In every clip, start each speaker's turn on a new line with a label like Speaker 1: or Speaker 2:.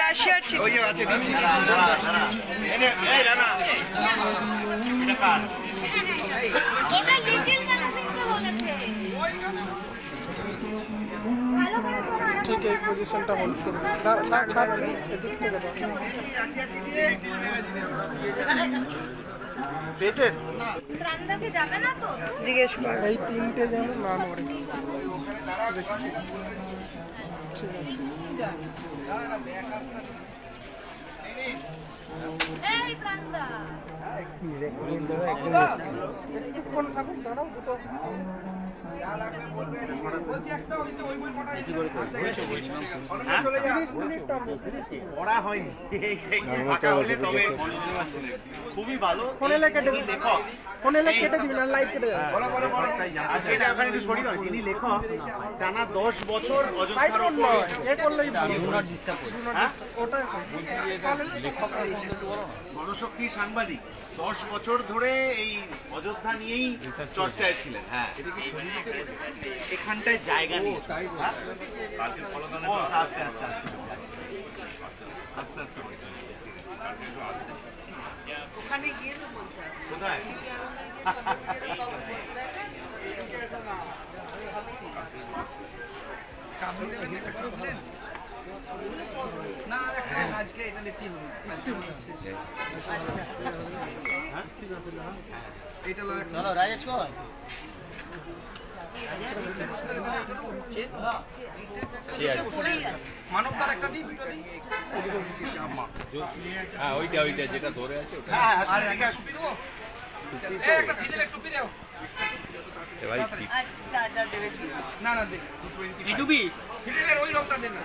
Speaker 1: রাশিয়ার চিঠি। ওই যে আছে দিচ্ছি। এই রানা এটা কার?
Speaker 2: এটা লিটল কানা সিংকে বলেছে। ভালো করে শোনো।
Speaker 3: ঠিক এই পজিশনটা হোল্ড করবে। না ছাড় এদিক থেকে দাও।
Speaker 1: পেটের
Speaker 2: প্রাণদাকে যাবে না তো?
Speaker 3: জিজ্ঞেস কর। এই তিনটে যেন না নড়ে। ঠিক আছে।
Speaker 2: এই প্রাণদা।
Speaker 3: এক মিনিট দাও একদম কোন থাকুন দাঁড়াও দুটো
Speaker 1: খুবই ভালো।
Speaker 3: ফোনে কেটে দিবি লেখক, ফোনে কেটে দিবি না লাইভ কেটে যাবে।
Speaker 1: সেটা এখন একটু সরি দাও। যিনি লেখক টানা 10 বছর অযোধ্যার উপর
Speaker 3: এ করলেই ভালো। ওটা
Speaker 1: গণশক্তি সাংবাদিক 10 বছর ধরে এই অযোধ্যা নিয়েই চর্চায় ছিলেন। হ্যাঁ, এখানটায় জায়গা নেই। আস্তে আস্তে আস্তে আস্তে
Speaker 4: ওখানে গিয়ে তো বলতে হবে
Speaker 1: কোথায়
Speaker 4: না আজকে এটা নিতেই হবে। এটা চলো রাজেশ কর মানবদার একটা দিই দুটো দিই।
Speaker 1: হ্যাঁ ওইটা যেটা ধরে আছে ওটা।
Speaker 4: টুপি দেবো একটা ভিজেলে টুপি দাও
Speaker 1: ভাই
Speaker 4: না দে টুপি ভিজেলের ওই রংটা দেন না।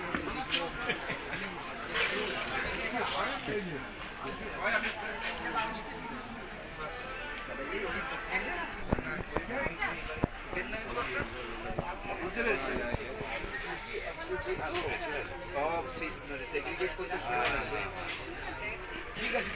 Speaker 4: ঠিক আছে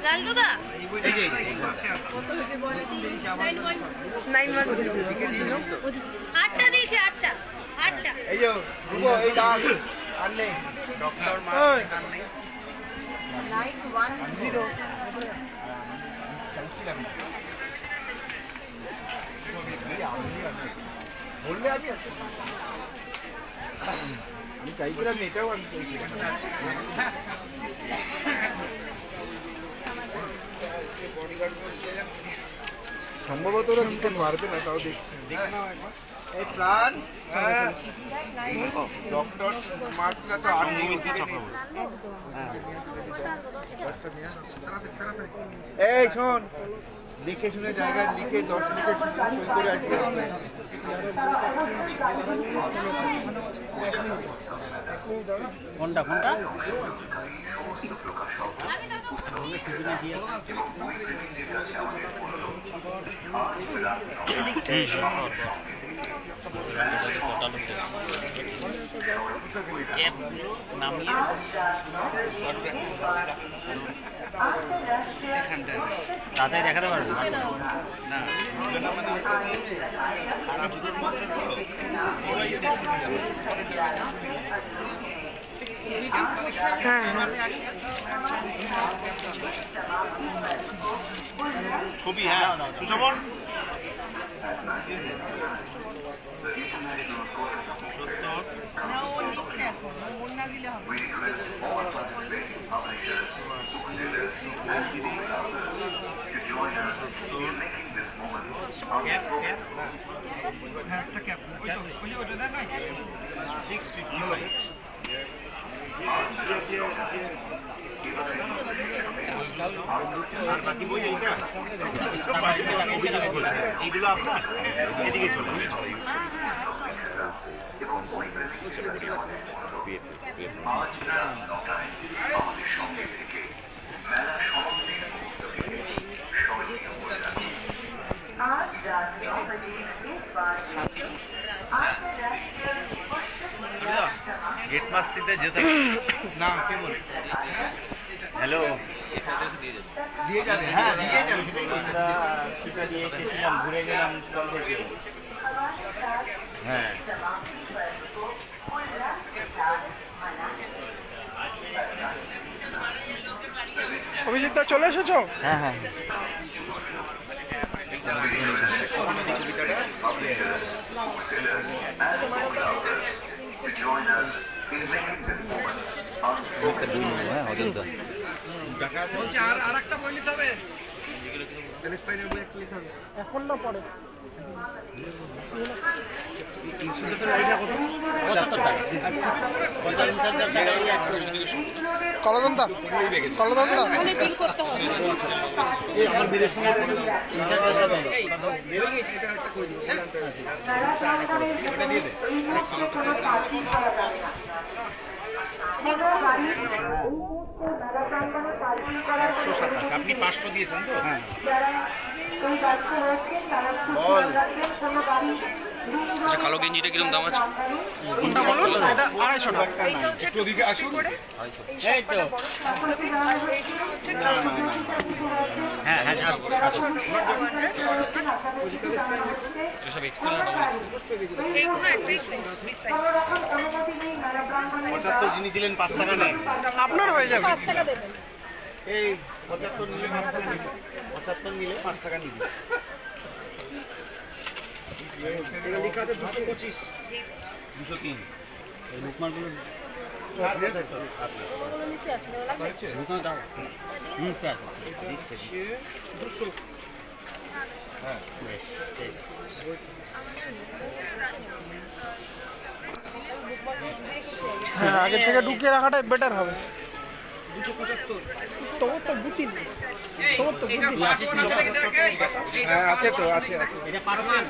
Speaker 2: লালটুদা 8টা দিয়েছে 8টা
Speaker 1: এই যে রুবো এই দাগ আর নেই ডক্টর মার্ক আর নেই
Speaker 2: 910
Speaker 1: বললে আমি চাইছিলাম এটাও আমি সম্ভবত ওরা দিতে পারবে না, তাও দেখছি। এই প্রাণ ডক্টর মার্কটা তো আর নেই। এই শোন, লিখে শুনে জায়গায় লিখে 10 লিখে সই করে আসবে।
Speaker 4: কোনটা তাড়াতাড়ি দেখাতে পারবো
Speaker 1: না মানে হচ্ছে কি খারাপ দুধের মধ্যে তো ছবি হ্যাঁ সুশোভন এইগুলো আপনার এদিকে চলে গেট মাস্তিতে যেতে না কে বলে হ্যালো দিয়ে যাবে হ্যাঁ দিয়ে যাবে সেটা দিয়ে এসেছিলাম ঘুরে গেলাম হ্যাঁ
Speaker 3: অভিজিৎ দা চলে এসেছো?
Speaker 4: হ্যাঁ হ্যাঁ
Speaker 3: আর একটা বই নিতে হবে, এখন না পরে। কলদন্তা কলদন্তা
Speaker 2: বিল করতে হবে।
Speaker 1: আপনি 500 দিয়েছেন তো হ্যাঁ
Speaker 5: আচ্ছা কালো গেঞ্জিটা কিরকম দাম আছে?
Speaker 3: কোনটা বলুন? এটা 250 টাকা।
Speaker 5: একটু ওদিকে আসুন।
Speaker 4: এই তো হ্যাঁ হ্যাঁ
Speaker 5: এসব এক্সেল না ডবল এক্সেল?
Speaker 1: 75 যিনি দিলেন 5 টাকা নেন
Speaker 3: আপনার হয়ে যাবে।
Speaker 2: 5 টাকা দেবেন।
Speaker 1: এই 75 নিলে 5 টাকা নিবে 75 নিলে 5 টাকা নিবে এটা লেখা আছে 225 203
Speaker 4: এই বুকমার্কগুলো
Speaker 2: ওগুলো নিচে আছে, ওগুলো লাগবে?
Speaker 4: বুকমার্ক দাও আছে
Speaker 1: দিচ্ছে 200 হ্যাঁ
Speaker 4: বেশ ঠিক আছে
Speaker 3: হ্যাঁ আগে থেকে ঢুকিয়ে রাখাটাই বেটার হবে। 275 তোমার তো বুদ্ধি নেই, তোমার তো বুদ্ধি নেই। হ্যাঁ আছে তো আছে আছে
Speaker 4: এটা পারছেন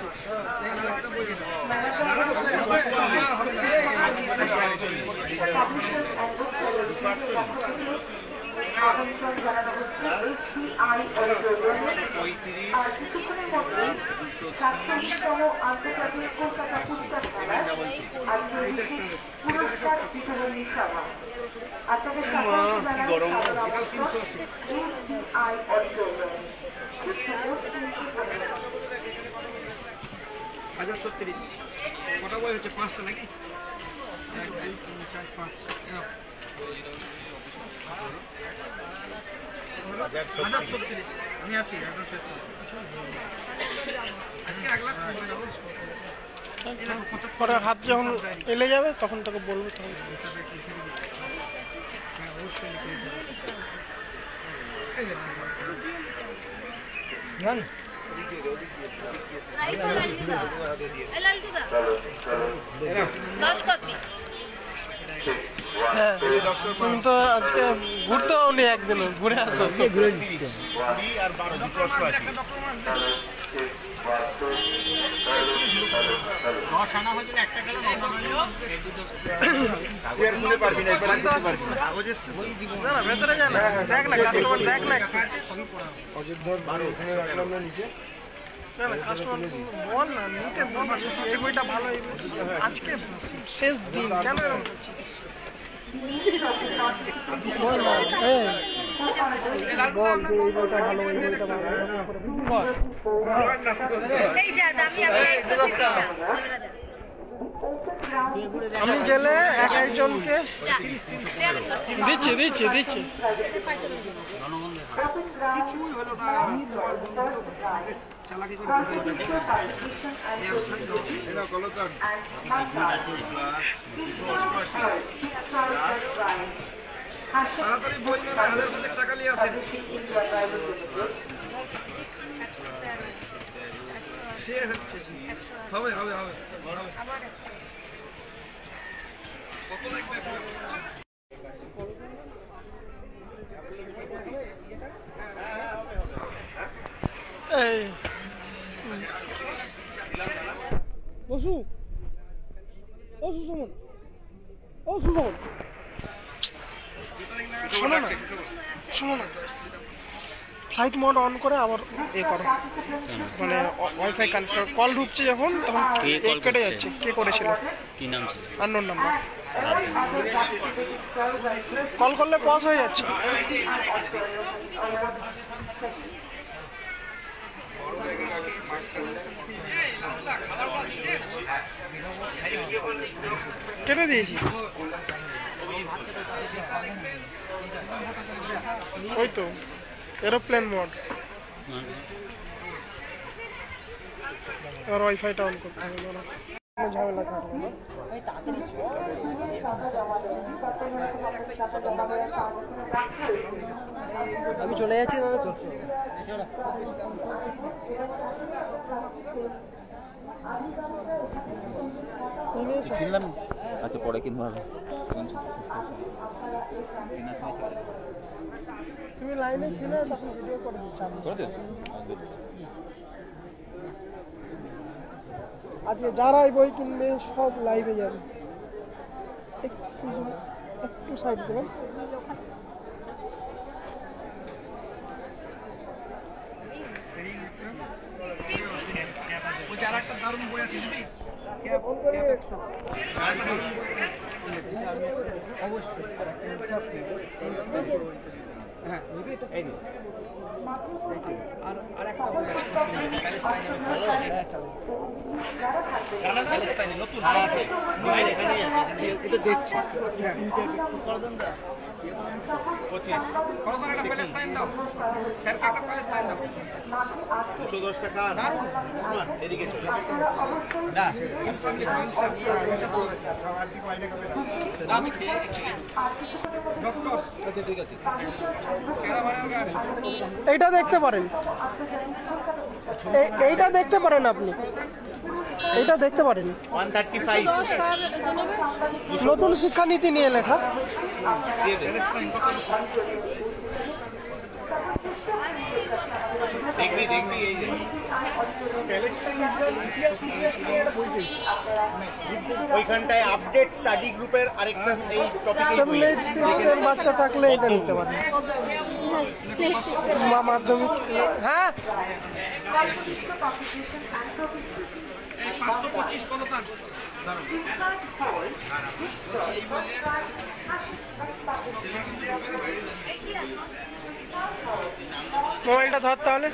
Speaker 1: গরম
Speaker 3: 1036 কটা বই হচ্ছে? 5টা নাকি? 1 2 3 4 5 1036 আমি আছি। পরে হাত যখন এলে যাবে তখন তোকে বলবো, তখন না
Speaker 2: এই তো লালটুদা। এই লালটুদা। 10 কপি।
Speaker 3: হ্যাঁ তুমি তো আজকে ঘুরতেও নি, একদিন ঘুরে আসো। ঘুরে দিচ্ছি
Speaker 1: 20 আর 12 288
Speaker 4: 10 আনা হচ্ছে একটা গেল
Speaker 1: কাগজ এসছে
Speaker 3: না না ভেতরে যা না, দেখ না কাস্টমার দেখ না।
Speaker 6: অযোধ্যার বাড়ি এখানে রাখলাম না নিচে।
Speaker 3: না না কাস্টমার বল না নিতে বল না এই বইটা ভালো এই আজকে শেষ দিন কেন এরকম করছিস? বল না বল যে এই বইটা ভালো এই বইটা ভালো বল
Speaker 2: এই যা আমি একটু
Speaker 3: আমি গেলে এক একজনকে দিচ্ছি দিচ্ছি দিচ্ছি
Speaker 4: কিছুই হলো না চালাকি করে এটা গলতান তাড়াতাড়ি বই নেবে 1000 টাকা নিয়ে আসেন সে হচ্ছে হবে হবে হবে কত লাগবে
Speaker 3: এই বসু ও সুমন ও সুমন শোনো না শোনো না ফ্লাইট মোড অন করে আবার এ করো মানে ওয়াইফাই কানেক্ট কল ঢুকছে যখন তখন কেটে যাচ্ছে কে করেছিল
Speaker 5: কি নাম ছিল
Speaker 3: আননোন নাম্বার কল করলে পজ হয়ে যাচ্ছে কেটে দিয়েছি ওই তো এরোপ্লেন মোড এবার ওয়াইফাইটা অন করতে হবে ঝামেলা থাকবে না আমি চলে যাচ্ছি না
Speaker 1: আচ্ছা পরে কিনবো
Speaker 3: তুমি লাইনে ছিলে তখন ভিডিও করে দিচ্ছি আজকে যারা এই বই কিনবে সব লাইভে যাবে একটু সাইড দেবেন
Speaker 4: ওই যার একটা দারুণ বই আছে প্যালেস্টাইন দাও স্যার একটা প্যালেস্টাইন দাও
Speaker 1: 210 টাকা এদিকে চলে
Speaker 4: না ইনসান আমি ডক্টর ঠিক আছে
Speaker 3: এইটা দেখতে পারেন এইটা দেখতে পারেন আপনি এইটা দেখতে পারেন
Speaker 1: 135
Speaker 3: নতুন শিক্ষানীতি নিয়ে লেখা
Speaker 1: দেখবি দেখবি এই যে ওইখানটায় আপডেট স্টাডি গ্রুপের আরেকটা এই টপিক
Speaker 3: বাচ্চা থাকলে এটা নিতে পারেন মাধ্যমিক হ্যাঁ
Speaker 4: 525 কত টাকা
Speaker 3: মোবাইলটা ধর তাহলে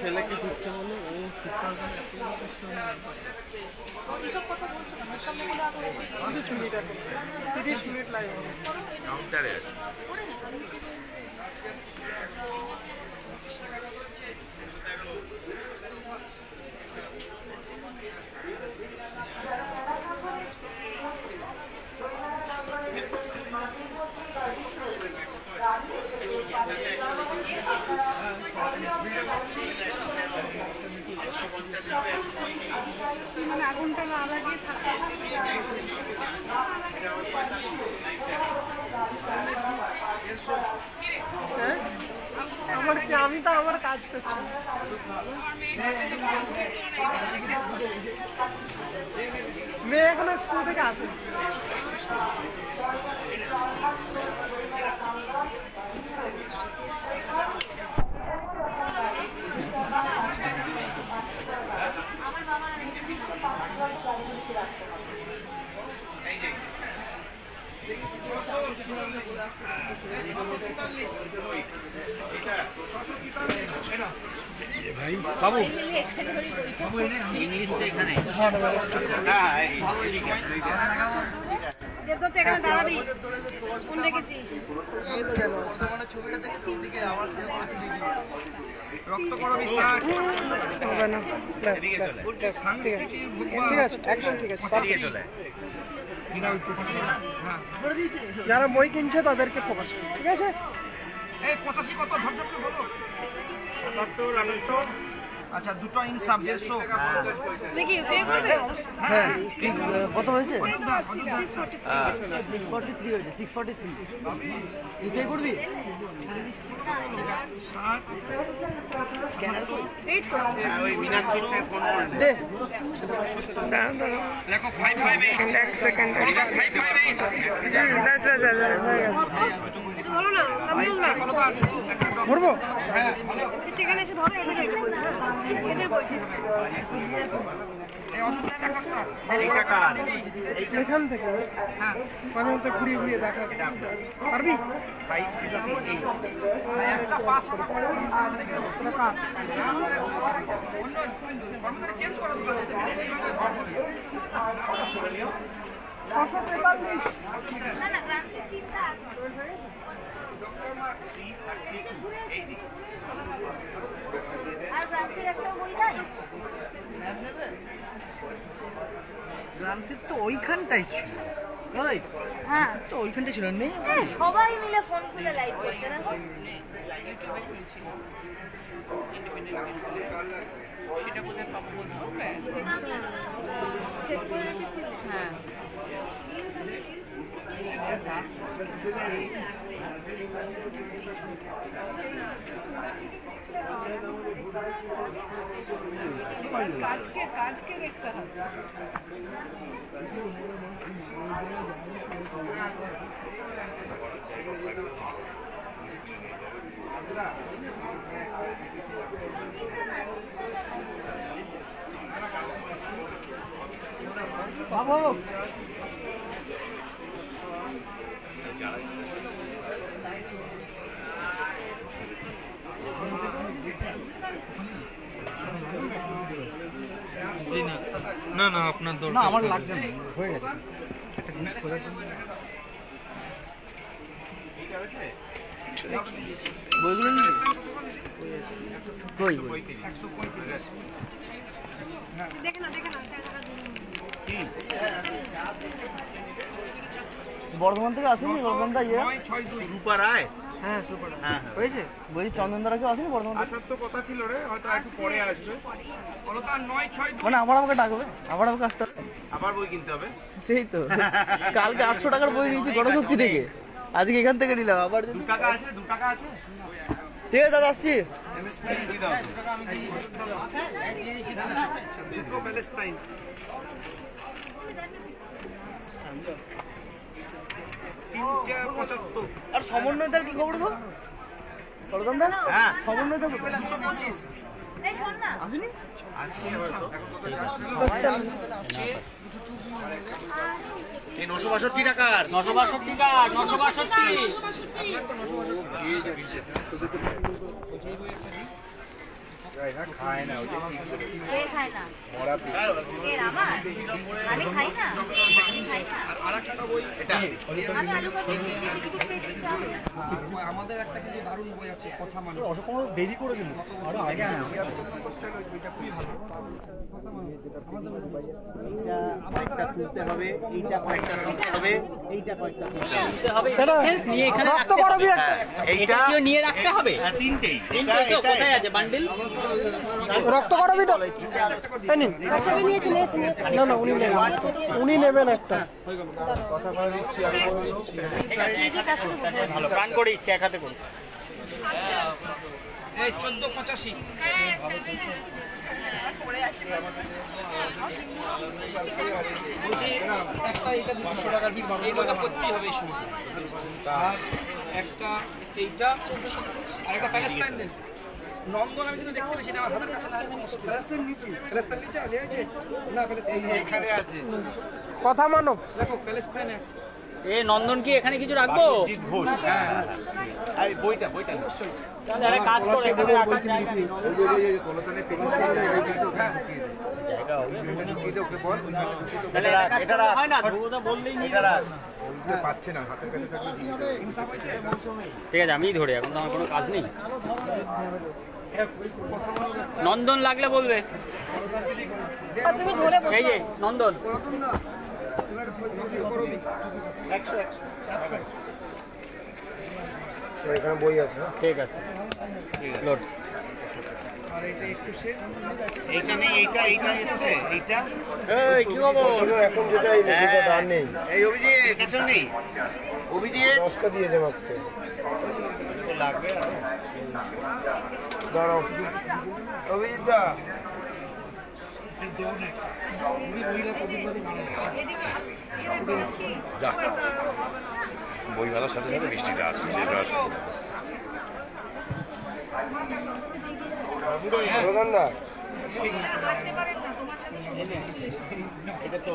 Speaker 3: ছেলে কি ঢুকতে হলো ও শিক্ষা 30 মিনিট লাগে
Speaker 1: কাউন্টারে আছে
Speaker 2: মানে আগুনটা না লাগিয়ে থাকে
Speaker 3: কাজ করছে। মেয়ে এখনো স্কুল থেকে আসে।
Speaker 1: বাবু ইংলিশটা এখানে
Speaker 2: এখানে দাঁড়াবি কোন রেখেছিস
Speaker 4: রক্ত করো বিশ্বাস
Speaker 3: হবে না,
Speaker 1: এদিকে চলে
Speaker 3: ঠিক আছে একদম ঠিক আছে।
Speaker 1: এদিকে চলে
Speaker 3: যারা বই কিনছে তাদেরকে ফোকাস, ঠিক আছে?
Speaker 4: এই 85 কত ঝটঝট করে বলো।
Speaker 1: 77 78
Speaker 4: আচ্ছা দুটো ইনসাফ 150
Speaker 2: তুমি কি পে করবে
Speaker 3: হ্যাঁ কত হয়েছে?
Speaker 2: 643
Speaker 3: হয়েছে 643 এই পে করবি? স্ক্যানার কই?
Speaker 2: এই তো
Speaker 1: ওই মীনাক্ষীকে ফোন করে
Speaker 3: দে
Speaker 4: লেখো 558
Speaker 3: এক সেকেন্ড
Speaker 4: 558
Speaker 2: ধরো না কামিউল না
Speaker 3: ধরবো?
Speaker 2: এখানে এসে ধরো এদের বই এদের বই
Speaker 4: এই অযোধ্যা লেখাটা
Speaker 1: এইটা কার
Speaker 3: এখান থেকে মাঝে মধ্যে ঘুরিয়ে ঘুরিয়ে দেখা পারবি?
Speaker 1: 538
Speaker 4: একটা পাস করা করে
Speaker 3: এটা কার?
Speaker 4: কর্মচারী চেঞ্জ করা দিবা
Speaker 2: না না গ্রান্টের চিন্তা আছে আর গ্রান্টের একটা বই নাই
Speaker 3: গ্রামসিপ তো ওইখানটাই ছিল, রাইট?
Speaker 2: হ্যাঁ
Speaker 3: তো ওইখানটাই ছিল নেই?
Speaker 2: সবাই মিলে ফোন খুলে লাইভ করতে না হ্যাঁ
Speaker 3: কাজকে দেখতে হবে। বাবু
Speaker 4: না না আপনার
Speaker 3: না
Speaker 4: দরকার
Speaker 3: আমার লাগছে না, হয়ে গেছে একটা জিনিস করে দিন। বইগুলো নিয়ে কই বই?
Speaker 2: দেখে না
Speaker 3: বর্ধমান থেকে আসেনি? বর্ধমানটা ইয়ে
Speaker 4: 962
Speaker 1: রূপা রায়
Speaker 3: হ্যাঁ সুপার
Speaker 1: হ্যাঁ
Speaker 3: হয়েছে বই। চন্দনদারা কেউ আসেনি বর্ধমান থেকে?
Speaker 1: আসার তো কথা ছিল রে, হয়তো একটু পরে আসবে।
Speaker 4: বলতা 962
Speaker 3: মানে আবার আমাকে ডাকবে, আবার আমাকে আসতে হবে?
Speaker 1: আবার বই কিনতে হবে।
Speaker 3: সেই তো কালকে 800 টাকার বই নিয়েছি গণশক্তি থেকে, আজকে এখান থেকে নিলাম আবার।
Speaker 1: 2 টাকা আছে 2 টাকা আছে
Speaker 3: ঠিক আছে দাদা আসছি।
Speaker 1: এমএসপি দিয়ে দাও
Speaker 4: দুটো প্যালেস্টাইন তিনটা 75
Speaker 3: আর সমন্বয়দার কি খবর গো? সরদমদা
Speaker 1: হ্যাঁ
Speaker 3: সমন্বয়দার কোথায়?
Speaker 4: 225
Speaker 2: এই শোন না
Speaker 3: আসেনি?
Speaker 1: এই 962 টাকার
Speaker 4: 962 টাকা 962
Speaker 1: খায় না ওই যে
Speaker 2: কে খায় না
Speaker 1: মরা
Speaker 2: কে আমার আমি খাই না আমি খাই না
Speaker 4: আরেকটা বই
Speaker 1: এটা
Speaker 2: আমি আলু কপি
Speaker 4: আমাদের একটা কিন্তু দারুণ বই আছে কথা মানে
Speaker 3: দেরি করে দিন আরো আগে না।
Speaker 1: কয়েকটা খুলতে হবে, এইটা কয়েকটা খুলতে হবে, এইটা কয়েকটা খুলতে হবে।
Speaker 3: রক্ত করবি একটা,
Speaker 1: এইটা
Speaker 5: কেউ নিয়ে রাখতে হবে
Speaker 1: তিনটেই
Speaker 5: কোথায় আছে বান্ডিল
Speaker 3: রক্ত করবি তো এই নিন।
Speaker 2: সবই নিয়েছি
Speaker 3: না না উনি নেবেন, উনি নেবেন একটা।
Speaker 2: এই যে কার সাথে বলতে
Speaker 5: ভালো প্রাণ করে ইচ্ছে এক হাতে করুন
Speaker 4: এই 1485 বলছি একটা এটা 200 টাকার বিল এইভাবে করতেই হবে এই সময়। আর একটা এইটা 1485 আর একটা প্যালেস্টাইন দেন। নন্দন আমি কিন্তু দেখতে পেয়েছি না, আমার হাতের কাছে না। প্যালেস্টাইন নিচে আছে না, প্যালেস্টাইন এখানে আছে।
Speaker 3: কথা মানো,
Speaker 4: দেখো প্যালেস্টাইন
Speaker 5: এ নন্দন কি এখানে কিছু রাখবো?
Speaker 1: আরে বইটা
Speaker 5: তাহলে আরে কাজ করে এখানে রাখার জায়গা নেই। তাহলে এটা হয় না, ধ্রুবদা বললেই নিয়ে
Speaker 1: এটা রাখ।
Speaker 5: ঠিক আছে, আমিই ধরে, এখন তো আমার কোনো কাজ নেই। নন্দন লাগলে বলবে।
Speaker 2: তুমি ধরে বলছো।
Speaker 5: এই যে নন্দন,
Speaker 3: এখানে বই আছে।
Speaker 5: ঠিক আছে লোড।
Speaker 4: আর এটা একটু সে
Speaker 1: এইটা নেই, এইটা এসেছে, এইটা
Speaker 5: এই কি খবর?
Speaker 3: এখন যেটা এই লেখাটা আর নেই,
Speaker 1: এই অভিজিৎ কিছু নেই। অভিজিৎ
Speaker 3: 10টা দিয়েছে মাত্র।
Speaker 1: লাগবে
Speaker 3: দাঁড়াও অভিজিৎ দা,
Speaker 6: বইমেলার সাথে সাথে বৃষ্টিটা আসছে, সেটা
Speaker 3: প্রধান দা
Speaker 2: হাঁটতে পারেন না, তোমার সাথে ছবি তুলছি।
Speaker 1: এটা তো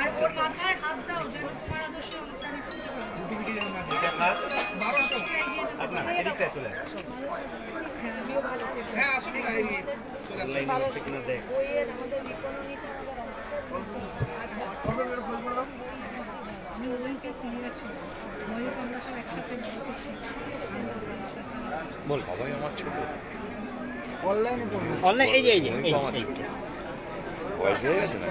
Speaker 2: আর ওর মাথায় হাত দাও যেন তোমার আদর্শে আমি তুলতে পারি।
Speaker 1: এটা আপনার
Speaker 2: 1200 এগিয়ে যেতে
Speaker 1: আপনার এদিকটা চলে আসে।
Speaker 2: আমিও ভালো থেকে।
Speaker 4: হ্যাঁ আসুন না, এই চলে আসুন।
Speaker 1: দেখ
Speaker 2: বইয়ের আমাদের বিপণনীতে আচ্ছা, আমি ওইকে সিনিয়র ছিলাম। ময়ূর আমরা সব একসাথে বই করছি।
Speaker 6: বল বাবাই আমার ছোট
Speaker 3: অনলাইনে করবো।
Speaker 5: অনলাইন, এই যে এই যে এই
Speaker 6: আমার
Speaker 5: যে।
Speaker 6: ছোট বয়স হয়ে গেছে না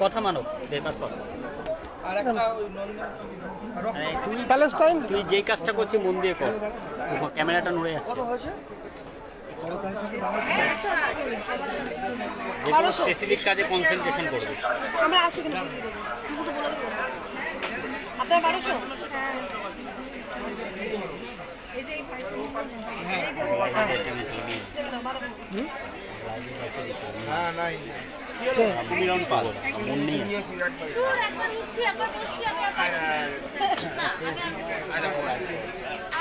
Speaker 5: কথা মানো, দে পাস কর।
Speaker 4: আর একটা ওই নন্দন
Speaker 5: আরে তুই
Speaker 3: প্যালেস্টাইন
Speaker 5: তুই যেই কাজটা করছিস মন দিয়ে কর, ক্যামেরাটা নড়ে যাচ্ছে।
Speaker 3: হয়েছে?
Speaker 5: যে কোনো স্পেসিফিক কাজে কনসেন্ট্রেশন করবি।
Speaker 2: আমরা আছি কিন্তু দিয়ে দেবো। তুমি তো বলে দেবো। আপনার 1200? এই যে এই
Speaker 3: হ্যাঁ নাই
Speaker 5: মিলন পাল মন নেই আছে।
Speaker 2: দূর একবার উঠছি একবার বসছি আমি আবার না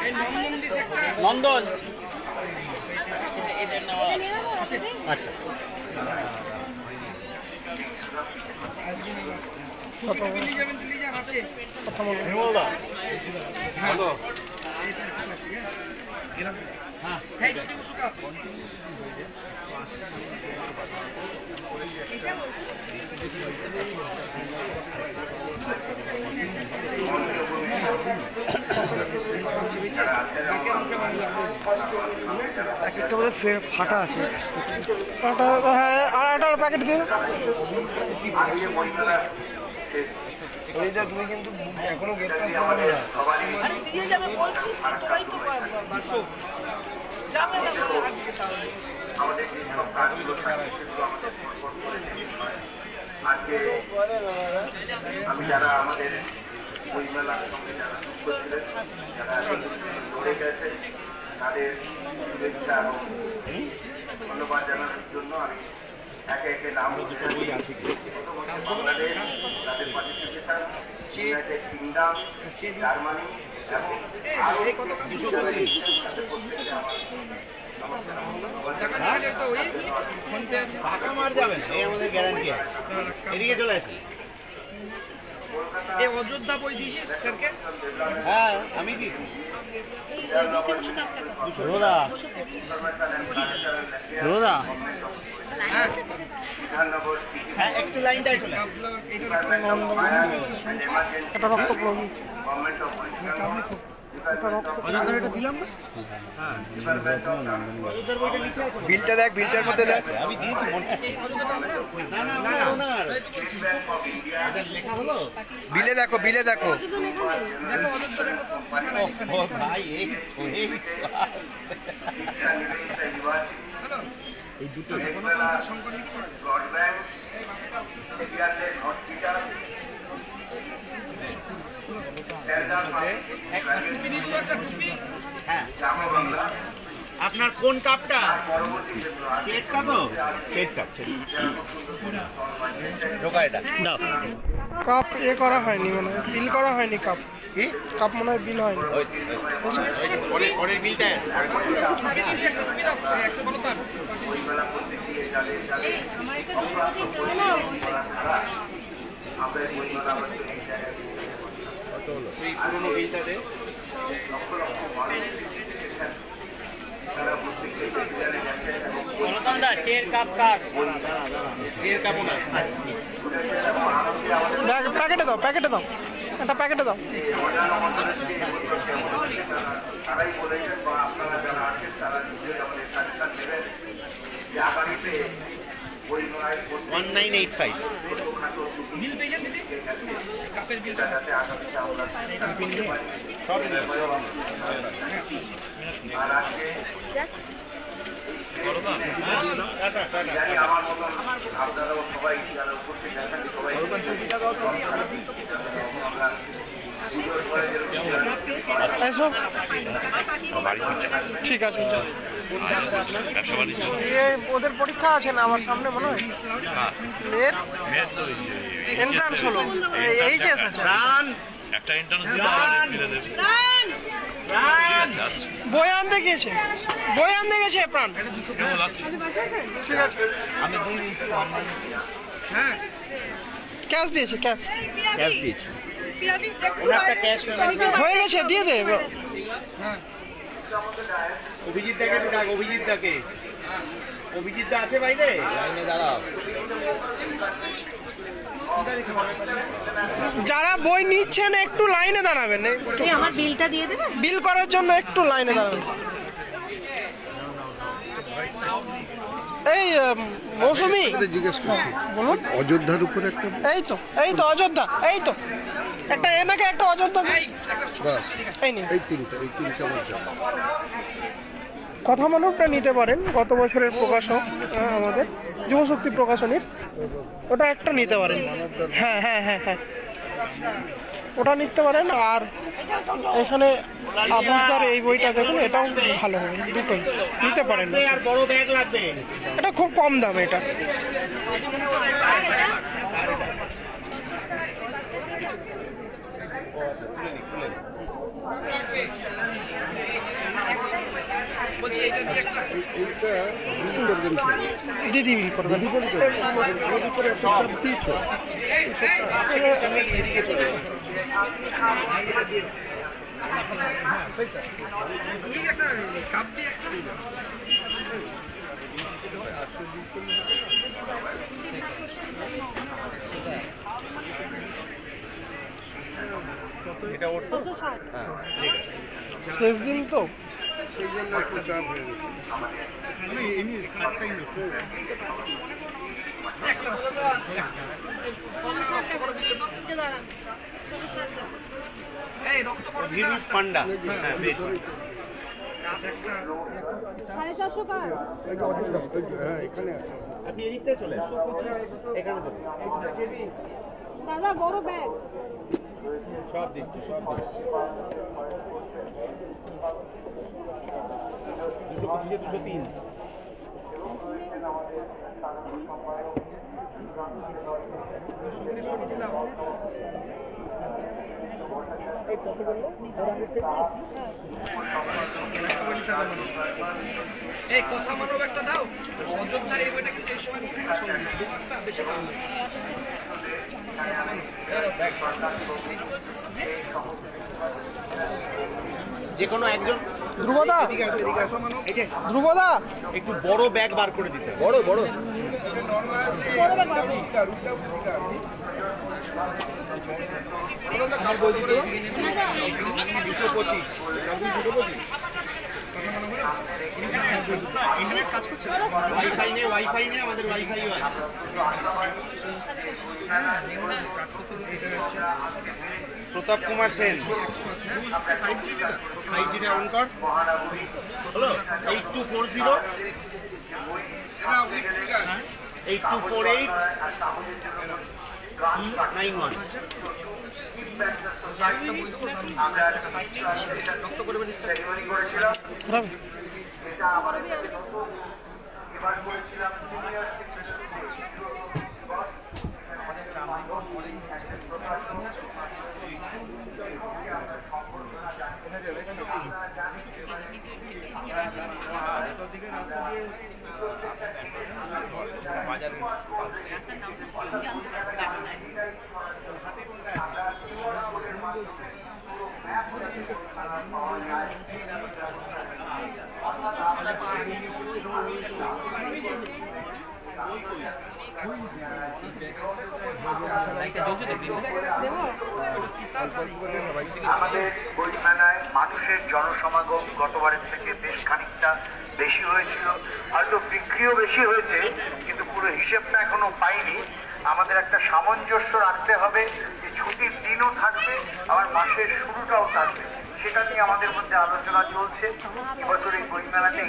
Speaker 4: এই নন্দন দিছে একটা
Speaker 5: নন্দন,
Speaker 2: এটা নিয়ে যাবো
Speaker 5: আচ্ছা
Speaker 4: দিল্লি যাবেন, দিল্লি যান আছে।
Speaker 1: নির্মলদা
Speaker 5: হ্যালো।
Speaker 4: এটা 180 গেলাম। হ্যাঁ যদি উসুকা
Speaker 3: একটা বোধহয় ফাটা আছে। ফাটা, হ্যাঁ আর একটা প্যাকেট দিন। ওই যে তুমি কিন্তু এখনো গেট পাস পাওনি না।
Speaker 2: আরে দিয়ে যাবে বলছিস তো, তোরাই তো 200 যাবে না আজকে তাহলে।
Speaker 7: আমি যারা আমাদের বইমেলার সঙ্গে যারা যুক্ত ছিলেন, যারা ঘুরে গেছেন, তাদের শুভেচ্ছা এবং ধন্যবাদ জানানোর জন্য আমি একে একে নাম বাংলাদেশ, তাদের পার্টিসিপেশন, ইউনাইটেড কিংডম, জার্মানি এবং
Speaker 4: এই কত কাপ 225 টাকা নিলে তো ওই ফোন পে আছে।
Speaker 1: টাকা মার যাবেন, এই আমাদের গ্যারান্টি আছে। এদিকে চলে আসি।
Speaker 4: এই অযোধ্যা বই দিয়েছিস স্যারকে?
Speaker 1: হ্যাঁ আমি দিচ্ছি।
Speaker 2: এই 200 টাকা।
Speaker 5: রোদা রোদা
Speaker 4: হ্যাঁ
Speaker 7: বিধাননগর
Speaker 1: হ্যাঁ একটু লাইনটাই চলে আসি।
Speaker 4: আপনার এটা
Speaker 3: এটা রক্ত প্রবি।
Speaker 7: গভর্নমেন্ট অফ
Speaker 1: অযোধ্যার এটা দিলাম না? অযোধ্যার বইটা নিচে আছে।
Speaker 3: বিলটা দেখ, বিলটার মধ্যে দেখ।
Speaker 1: আমি দিয়েছি মনে আছে। না না না ওনার লেখা হলো।
Speaker 3: বিলে দেখো, বিলে দেখো।
Speaker 2: শুধু লেখা নেই।
Speaker 4: দেখো অযোধ্যা দেখো তো
Speaker 1: ও ভাই এই তো
Speaker 4: এই দুটো সংকট লিখছো
Speaker 7: ব্রডব্যান্ড এশিয়ানের হসপিটাল গ্রাম্য বাংলা
Speaker 1: আপনার কোন কাপটা?
Speaker 7: পরবর্তী ক্ষেত্র আছে
Speaker 1: চেকটা তো? চেকটা ঢোকা এটা
Speaker 3: কাপ করা হয়নি মনে হয়, বিল করা হয়নি কাপ।
Speaker 1: কি
Speaker 3: কাপ মনে হয় বিল হয়নি।
Speaker 1: পরের বিলটা
Speaker 7: বইমেলা করতে গিয়ে যাদের যাদের আমরা এই বইমেলা আমাদের এই জায়গায়
Speaker 1: এই পুরোনো বিলটা দে।
Speaker 7: লক্ষ লক্ষ মানুষ এসেছেন। তারা প্রত্যেকে বিদ্যালয়ে গেছেন এবং
Speaker 5: চের কাপ কার
Speaker 1: চের কাপও না।
Speaker 3: প্যাকেটে দাও, প্যাকেটে দাও, একটা প্যাকেটে দাও।
Speaker 7: তারাই বলেছেন বা আপনারা যারা আছেন তারা নিজেই আমাদের সাজেশন দেবেন যে আগামীতে বইমেলায়
Speaker 1: 1985
Speaker 7: ছোটখাটো
Speaker 4: বিল পেয়েছেন দিদি কাপের বিলটা
Speaker 7: যাতে আগামীতে আমরা
Speaker 1: সব
Speaker 7: আর আজকে জানি আমার মতন আপনারাও সবাই যারা উপস্থিত আছেন সবাই
Speaker 3: এসো,
Speaker 6: বাড়ি ফিরছে না।
Speaker 3: ঠিক আছে।
Speaker 6: ব্যবসা বাণিজ্য
Speaker 3: ওদের পরীক্ষা আছে না আমার সামনে মনে হয়, মেয়ের এন্ট্রান্স হলো, এইচএস আছে।
Speaker 6: একটা এন্ট্রান্স দিলে ফিরে দেবে।
Speaker 3: বই আনতে গিয়েছে, বই আনতে গেছে প্রাণ। ঠিক আছে, ক্যাশ দিয়েছে, ক্যাশ হয়ে গেছে, দিয়ে দে।
Speaker 1: অভিজিৎ দাকে একটু ডাক, অভিজিৎ দাকে। অভিজিৎ দা আছে বাইরে?
Speaker 3: যারা বই নিচ্ছেন একটু লাইনে দাঁড়াবেন,
Speaker 2: আমার বিলটা দিয়ে দেবে।
Speaker 3: বিল করার জন্য একটু লাইনে দাঁড়াবেন। এই মৌসুমি
Speaker 8: জিজ্ঞেস করছি,
Speaker 3: বলুন।
Speaker 8: অযোধ্যার উপরে একটা
Speaker 3: এই তো, এই তো অযোধ্যা, এই তো একটা এনাকে একটা অযোধ্যা।
Speaker 8: বাস,
Speaker 3: এই নিন,
Speaker 8: এই তিনটা আমার জন্য।
Speaker 3: কথা মানবটা নিতে পারেন, গত বছরের প্রকাশক আমাদের যুবশক্তি প্রকাশনীর, ওটা একটা নিতে পারেন। হ্যাঁ হ্যাঁ হ্যাঁ হ্যাঁ, ওটা নিতে পারেন। আর এখানে আভাসদার এই বইটা দেখুন, এটাও ভালো হবে, দুটোই নিতে পারেন।
Speaker 1: আর বড় ব্যাগ লাগবে।
Speaker 3: এটা খুব কম দাম এটা।
Speaker 4: বলছি এটা দিয়ে একটা
Speaker 8: এইটা বিল করবেন কি?
Speaker 3: দিদি বিল করবেন।
Speaker 8: ওর উপরে একটা চাপ দিয়েছো।
Speaker 4: কাপ দিয়ে একটা
Speaker 1: এটা ওর তো?
Speaker 3: শেষ দিন তো,
Speaker 8: সেই জন্য একটু চাপ হয়ে গেছে।
Speaker 4: এই রক্ত করো
Speaker 1: ভিরুট পান্ডা। হ্যাঁ, বেশ।
Speaker 8: এই যে অযোধ্যা, ওই যে, হ্যাঁ এখানে আছে।
Speaker 1: আপনি এদিক থেকে চলে আসুন। এখানে চলে
Speaker 2: দাদা বড় ব্যাগ।
Speaker 1: সব দিচ্ছি, সব দিচ্ছি। 203
Speaker 4: এই কথা মানব একটা দাও। অযোধ্যার এই বইটা কিন্তু এই সময় দোকানটা বেশি দাম নেই।
Speaker 1: যে কোনো একজন
Speaker 3: ধ্রুবদা, ধ্রুবদা
Speaker 1: একটু বড় ব্যাগ বার করে দিতে। বড় বড় আমার বই দিতে 225 ইন্টারনেট কাজ করছে, ওয়াইফাই নেই, আমাদের ওয়াইফাইও আছে। প্রতাপ কুমার সেন 5G অন কর। হলো 8240
Speaker 5: 824891
Speaker 4: রক্ত পরিমাণ
Speaker 7: সেরিমনি করেছিলাম। এটা আমাদের এবার করেছিলাম সিনিয়র আমাদের বইমেলায় মানুষের জনসমাগম গতবারের থেকে বেশ খানিকটা বেশি হয়েছিল, হয়তো বিক্রিও বেশি হয়েছে, কিন্তু পুরো হিসেবটা এখনো পাইনি। আমাদের একটা সামঞ্জস্য রাখতে হবে যে ছুটির দিনও থাকবে, আবার মাসের শুরুটাও থাকবে, সেটা নিয়ে আমাদের মধ্যে আলোচনা চলছে। এবছর এই বইমেলাতে